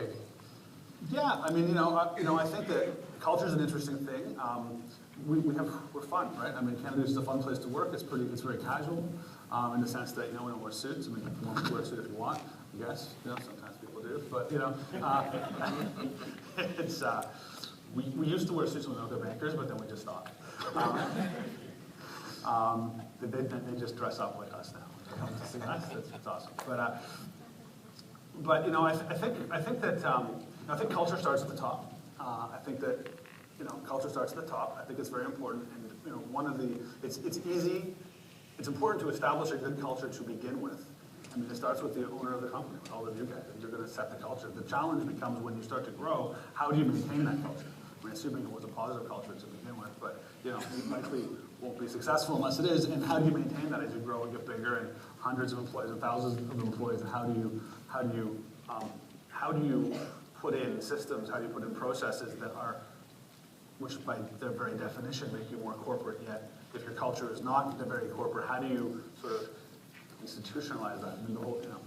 maybe? Yeah, I mean, I think that culture is an interesting thing. We're fun, right? I mean, Canada is a fun place to work. It's very casual, in the sense that we don't wear suits. I mean, you want to wear a suit if you want, I guess. Sometimes people do, but it's we used to wear suits when we were bankers, but then we just stopped. They just dress up like us now. That's awesome. But I think culture starts at the top. I think that culture starts at the top. I think it's very important, and it's easy. It's important to establish a good culture to begin with. I mean, it starts with the owner of the company, with all of you guys, and you're going to set the culture. The challenge becomes when you start to grow, how do you maintain that culture? I mean, assuming it was a positive culture to begin with, but you likely won't be successful unless it is. And how do you maintain that as you grow and get bigger and hundreds of employees and thousands of employees? And how do you put in systems? How do you put in processes that are, which by their very definition make you more corporate? Yet, if your culture is not very corporate, how do you sort of institutionalize that? I mean, the whole, yeah.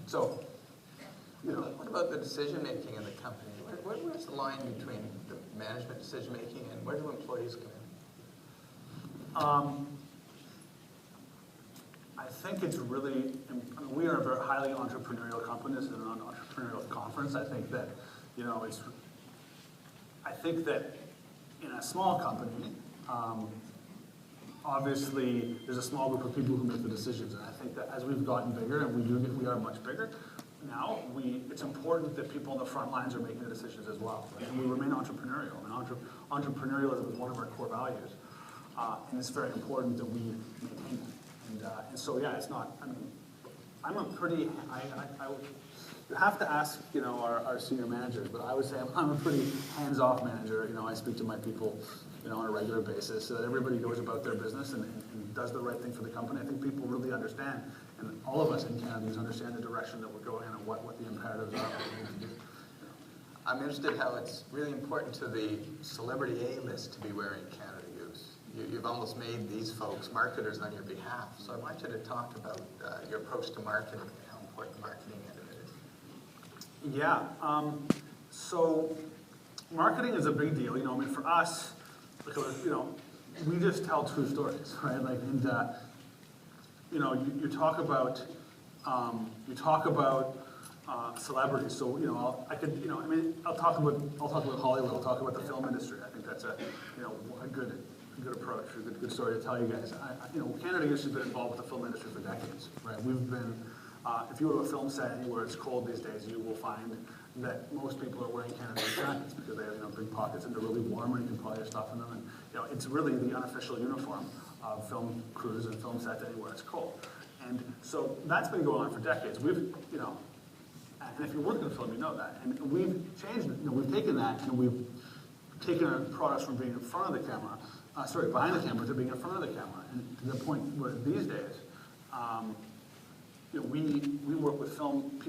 So, what about the decision making in the company? Where's the line between the management decision making and where do employees come in? I think it's really, we are a very highly entrepreneurial company. This is an entrepreneurial conference. I think that, I think that in a small company, obviously there's a small group of people who make the decisions. And I think that as we've gotten bigger, and we are much bigger, now it's important that people on the front lines are making the decisions as well. Right? And we remain entrepreneurial. And entrepreneurialism is one of our core values. And it's very important that we maintain that. And so, yeah, it's not, I mean, I'm a pretty, you have to ask, our senior managers, but I would say I'm a pretty hands-off manager. I speak to my people, on a regular basis so that everybody goes about their business and does the right thing for the company. I think people really understand, and all of us in Canada understand the direction that we're going in and what the imperatives are. I'm interested how it's really important to the celebrity A-list to be wearing Canada Goose. You've almost made these folks marketers on your behalf. So I want you to talk about your approach to marketing and how important marketing end of it is. Yeah. So marketing is a big deal. I mean, for us, because we just tell true stories, right? Like, and you talk about celebrities. So I'll talk about Hollywood. I'll talk about the film industry. I think that's a good approach, a good story to tell you guys. Canada Goose has been involved with the film industry for decades, right? We've been, if you go to a film set anywhere it's cold these days, you will find that most people are wearing Canada Goose jackets because they have big pockets and they're really warm and you can put your stuff in them. And it's really the unofficial uniform of film crews and film sets anywhere it's cold. And so that's been going on for decades. We've, and if you work in film, you know that. And we've changed it. We've taken that and we've taken our products from being in front of the camera, behind the camera to being in front of the camera. And to the point where these days, we work with film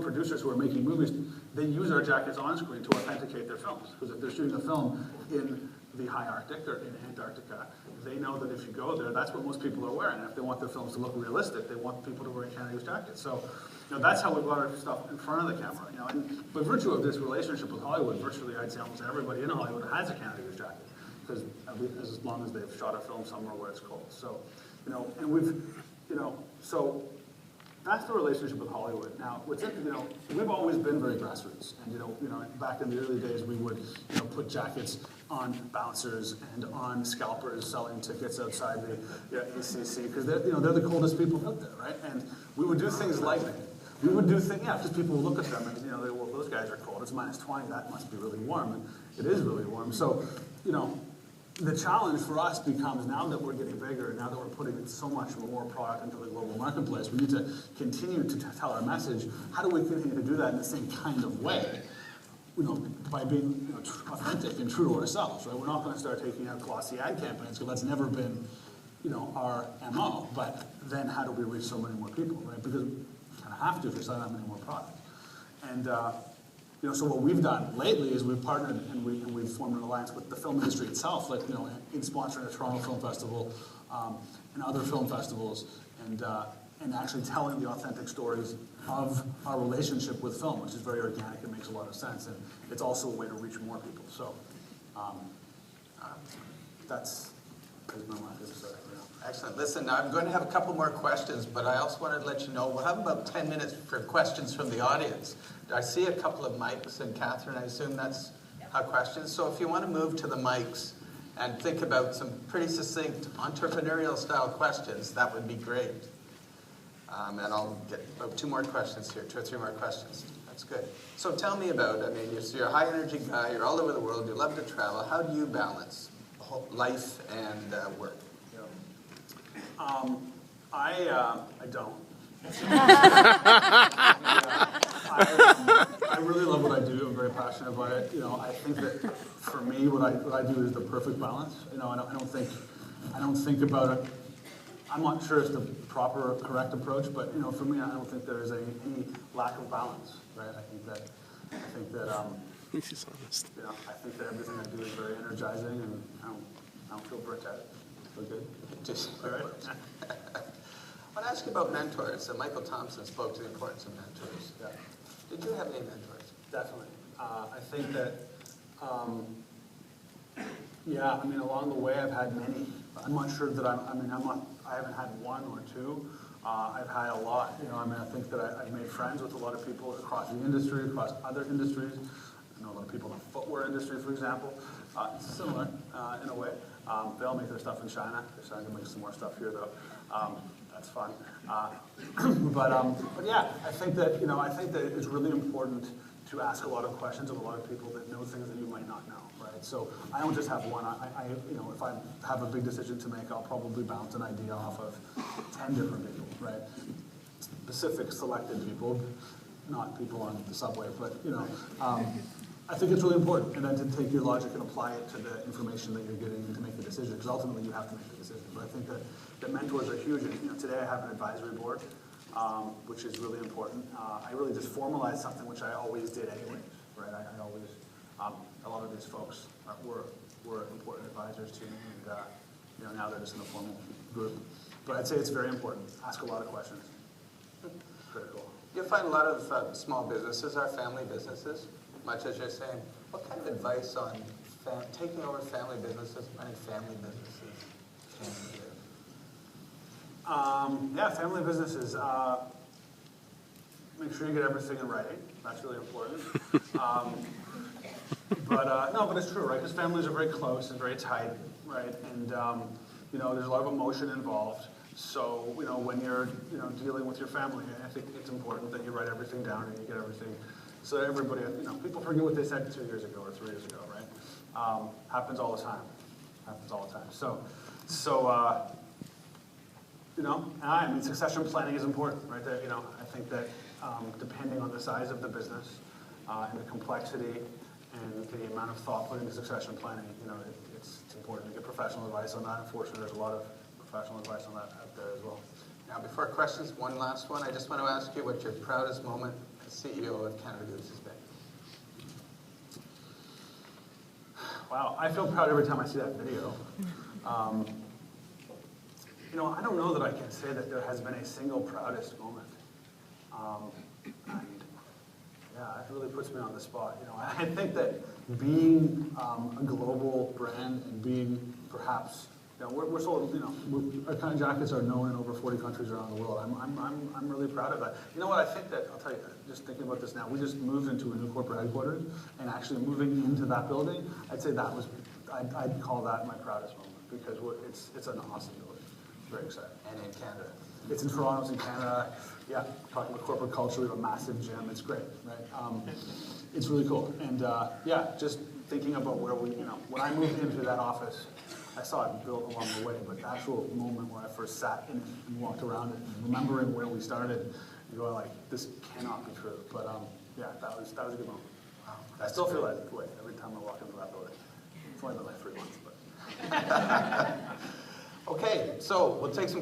producers who are making movies. They use our jackets on screen to authenticate their films. Because if they're shooting a film in the high Arctic or in Antarctica, they know that if you go there, that's what most people are wearing. And if they want their films to look realistic, they want people to wear Canada Goose jackets. So, that's how we got our stuff in front of the camera. And by virtue of this relationship with Hollywood, virtually I'd say almost everybody in Hollywood has a Canada Goose jacket, because as long as they've shot a film somewhere where it's cold. So, and we've, so that's the relationship with Hollywood. Now, we've always been very grassroots, and back in the early days, we would, put jackets on bouncers and on scalpers selling tickets outside the ACC because they're the coldest people out there, right? And we would do things like that. We would do things, because people would look at them and well, those guys are cold. It's -20. That must be really warm, and it is really warm. So, the challenge for us becomes, now that we're getting bigger, now that we're putting so much more product into the global marketplace, we need to continue to tell our message. How do we continue to do that in the same kind of way? By being authentic and true to ourselves, right? We're not going to start taking out glossy ad campaigns because that's never been, our MO. But then how do we reach so many more people, right? Because we kind of have to if we sell that many more products. And so what we've done lately is we've partnered and we've formed an alliance with the film industry itself, like in sponsoring the Toronto Film Festival and other film festivals, and and actually telling the authentic stories of our relationship with film, which is very organic and makes a lot of sense, and it's also a way to reach more people. So that's my mind. Excellent. Listen, I'm going to have a couple more questions, but I also wanted to let you know we'll have about 10 minutes for questions from the audience. I see a couple of mics, and Catherine, I assume that's how questions. So if you want to move to the mics and think about some pretty succinct entrepreneurial style questions, that would be great. And I'll get about 2 more questions here, 2 or 3 more questions. That's good. So tell me about, I mean, you're a high energy guy, you're all over the world, you love to travel. How do you balance life and work? I don't. I really love what I do. I'm very passionate about it. You know, I think that for me, what I do is the perfect balance. You know, I don't think about it. I'm not sure it's the proper, correct approach, but you know, for me, I don't think there is any lack of balance. Right? I think that. He's honest. You know, I think that everything I do is very energizing, and I don't feel burnt out. Feel good. Just all right. I want to ask you about mentors. Michael Thompson spoke to the importance of mentors. Yeah. Did you have any mentors? Definitely. I think that, yeah, I mean, along the way I've had many. I'm not sure that I haven't had 1 or 2. I've had a lot. You know, I mean, I think that I've made friends with a lot of people across the industry, across other industries. I know a lot of people in the footwear industry, for example. It's similar in a way. They all make their stuff in China. They're starting to make some more stuff here, though. That's fun. But yeah, I think that it's really important to ask a lot of questions of a lot of people that know things that you might not know, right? So I don't just have one. You know, if I have a big decision to make, I'll probably bounce an idea off of 10 different people, right? Specific selected people, not people on the subway, but you know. I think it's really important, and then to take your logic and apply it to the information that you're getting to make the decision, because ultimately you have to make the decision. But I think that mentors are huge. And, you know, today I have an advisory board, which is really important. I really just formalized something which I always did anyways, right? I always, a lot of these folks were important advisors to me, and you know, now they're just in a formal group. But I'd say it's very important. Ask a lot of questions. Critical. You find a lot of small businesses are family businesses. Much as you're saying, what kind of advice on taking over family businesses, running family businesses can you give? Yeah, family businesses. Make sure you get everything in writing. That's really important. But it's true, right? Because families are very close and very tight, right? And you know, there's a lot of emotion involved. So you know, when you're dealing with your family, I think it's important that you write everything down and you get everything. So that everybody, you know, people forget what they said 2 years ago or 3 years ago, right? Happens all the time. Happens all the time. So you know, I mean, succession planning is important, right? That, you know, I think that depending on the size of the business and the complexity and the amount of thought put into succession planning, you know, it's important to get professional advice on that. Unfortunately, there's a lot of professional advice on that out there as well. Now, before questions, one last one. I just want to ask you what your proudest moment as CEO of Canada Goose has been. Wow, I feel proud every time I see that video. You know, I don't know that I can say that there has been a single proudest moment. And yeah, it really puts me on the spot. You know, I think that being a global brand and being perhaps, you know, we're sold, you know, our kind of jackets are known in over 40 countries around the world. I'm really proud of that. You know what? I think that, I'll tell you, just thinking about this now, we just moved into a new corporate headquarters, and actually moving into that building, I'd say that was, I'd call that my proudest moment, because it's an awesome building. Very exciting. And in Canada. It's in Toronto, it's in Canada. Yeah, talking about corporate culture, we have a massive gym. It's great, right? It's really cool. And yeah, just thinking about where we, you know, when I moved into that office, I saw it built along the way, but the actual moment where I first sat in it and walked around it, and remembering where we started, and going like, this cannot be true. But yeah, that was a good moment. Wow. I still feel that way every time I walk into that building. It's only been like 3 months, but. Okay, so we'll take some